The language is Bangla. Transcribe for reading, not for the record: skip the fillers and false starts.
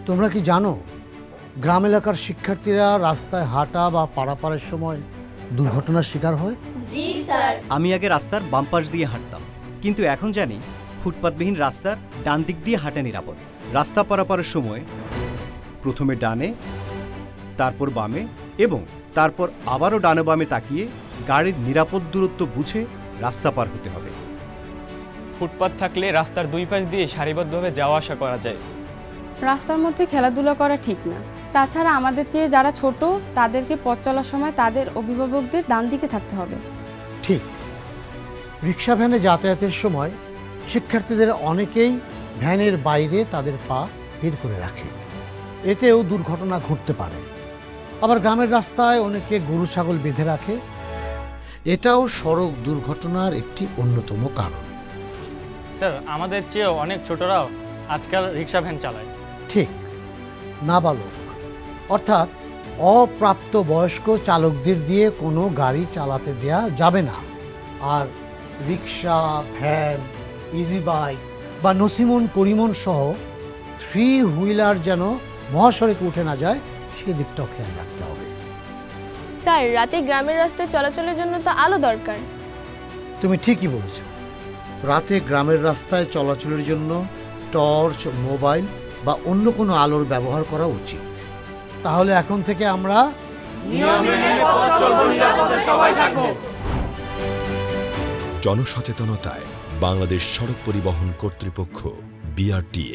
তোমরা কি জানো গ্রাম এলাকার শিক্ষার্থীরা রাস্তায় হাঁটা বা পারাপারের সময় দুর্ঘটনার শিকার হয়? জি স্যার। আমি আগে রাস্তার বাম পাশ দিয়ে হাঁটতাম, কিন্তু এখন জানি ফুটপাতবিহীন রাস্তার ডান দিক দিয়ে হাঁটা নিরাপদ। রাস্তা পারাপারের সময় প্রথমে ডানে, তারপর বামে এবং তারপর আবারও ডানে বামে তাকিয়ে গাড়ির নিরাপদ দূরত্ব বুঝে রাস্তা পার হতে হবে। ফুটপাত থাকলে রাস্তার দুই পাশ দিয়ে সারিবদ্ধভাবে যাওয়া আসা করা যায়। রাস্তার মধ্যে খেলাধুলা করা ঠিক না। তাছাড়া আমাদের চেয়ে যারা ছোট তাদেরকে পথ চলার সময় তাদের অভিভাবকদের ডান দিকে থাকতে হবে। ঠিক। রিক্সা ভ্যানে যাতায়াতের সময় শিক্ষার্থীদের অনেকেই ভ্যানের বাইরে তাদের পা বের করে রাখে, এতেও দুর্ঘটনা ঘটতে পারে। আবার গ্রামের রাস্তায় অনেকে গরু ছাগল বেঁধে রাখে, এটাও সড়ক দুর্ঘটনার একটি অন্যতম কারণ। স্যার, আমাদের চেয়েও অনেক ছোটরাও আজকাল রিক্সা ভ্যান চালায়। ঠিক, নাবালক অর্থাৎ অপ্রাপ্ত বয়স্ক চালকদের দিয়ে কোনো গাড়ি চালাতে দেয়া যাবে না। আর রিক্সা, ভ্যান, ইজি বাইক বা নসিমন করিমন সহ 3 হুইলার যেন মহাসড়কে উঠে না যায় সেদিকটাও খেয়াল রাখতে হবে। স্যার, রাতে গ্রামের রাস্তায় চলাচলের জন্য তো আলো দরকার। তুমি ঠিকই বলেছ। রাতে গ্রামের রাস্তায় চলাচলের জন্য টর্চ, মোবাইল বা অন্য কোনো আলোর ব্যবহার করা উচিত। তাহলে এখন থেকে আমরা জনসচেতনতায় বাংলাদেশ সড়ক পরিবহন কর্তৃপক্ষ, BRTA।